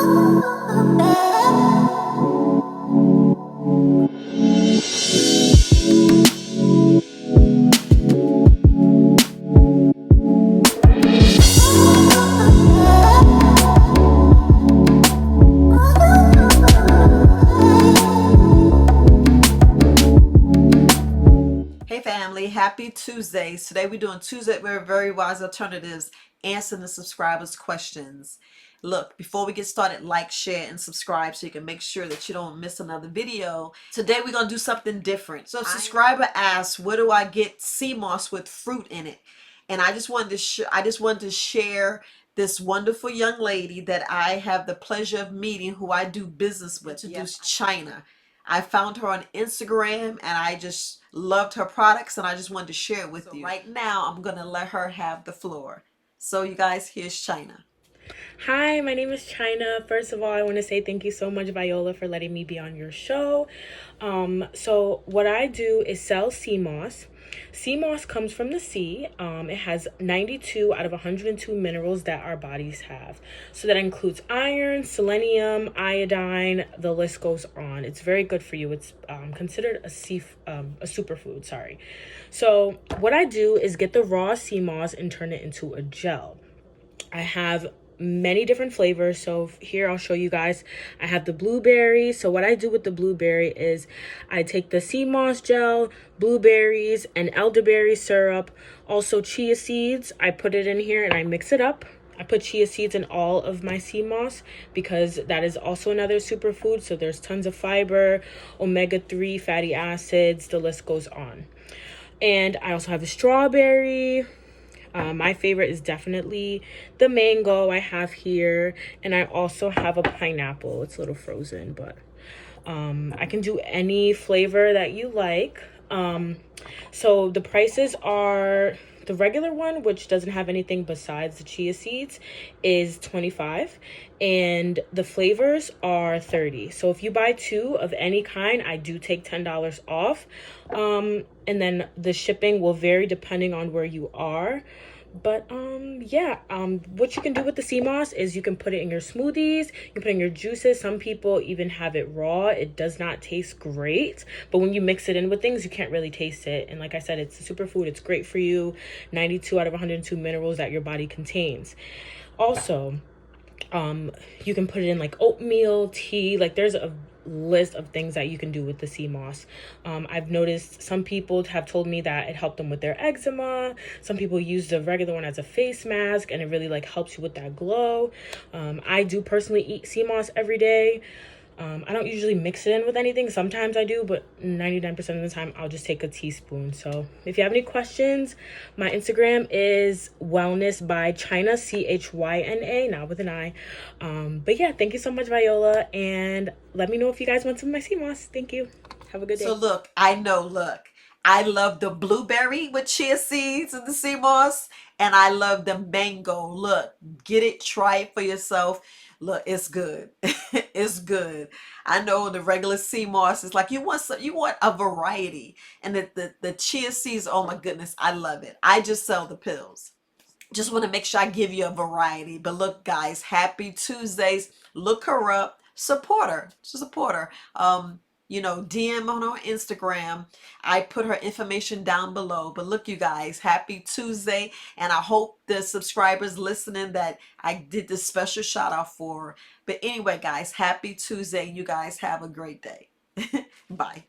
Hey family, happy Tuesdays. Today we're doing Tuesday with Very Wise Alternatives, answering the subscribers' questions. Look, before we get started, like, share, and subscribe so you can make sure that you don't miss another video. Today we're going to do something different. So a subscriber asked, where do I get sea moss with fruit in it? And I just wanted to share this wonderful young lady that I have the pleasure of meeting, who I do business with, introduce China. I found her on Instagram and I just loved her products and I just wanted to share it with you. Right now, I'm going to let her have the floor. So you guys, here's China. Hi, my name is China. First of all, I want to say thank you so much, Viola, for letting me be on your show. So what I do is sell sea moss. Sea moss comes from the sea. It has 92 out of 102 minerals that our bodies have. So that includes iron, selenium, iodine, the list goes on. It's very good for you. It's considered a superfood, sorry. So what I do is get the raw sea moss and turn it into a gel. I have many different flavors. So here I'll show you guys. I have the blueberry. So what I do with the blueberry is I take the Seamoss Gel, blueberries, and elderberry syrup, also chia seeds. I put it in here and I mix it up. I put chia seeds in all of my sea moss because that is also another superfood. So there's tons of fiber, omega-3 fatty acids, the list goes on. And I also have a strawberry. My favorite is definitely the mango I have here. And I also have a pineapple. It's a little frozen, but I can do any flavor that you like. So the prices are, the regular one, which doesn't have anything besides the chia seeds, is $25, and the flavors are $30. So if you buy two of any kind, I do take $10 off. And then the shipping will vary depending on where you are. But what you can do with the sea moss is you can put it in your smoothies, you can put it in your juices. Some people even have it raw. It does not taste great, but when you mix it in with things, you can't really taste it. And like I said, it's a superfood. It's great for you. 92 out of 102 minerals that your body contains. Also, you can put it in like oatmeal, tea. Like there's a list of things that you can do with the sea moss. I've noticed some people have told me that it helped them with their eczema. Some people use the regular one as a face mask and it really like helps you with that glow. I do personally eat sea moss every day. I don't usually mix it in with anything. Sometimes I do, but 99% of the time I'll just take a teaspoon. So if you have any questions, my Instagram is WellnessByChyna, CHYNA, not with an I. But yeah, thank you so much, Viola. And let me know if you guys want some of my sea moss. Thank you. Have a good day. So look, I love the blueberry with chia seeds and the sea moss, and I love the mango. Look, get it, try it for yourself. Look, it's good. It's good. I know the regular sea moss is like you want a variety, and the chia seeds. Oh my goodness, I love it. I just sell the pills. Just want to make sure I give you a variety. But look, guys, happy Tuesdays. Look her up, support her, support her. DM on her Instagram. I put her information down below. But look, you guys, happy Tuesday. And I hope the subscribers listening that I did this special shout out for. But anyway, guys, happy Tuesday. You guys have a great day. Bye.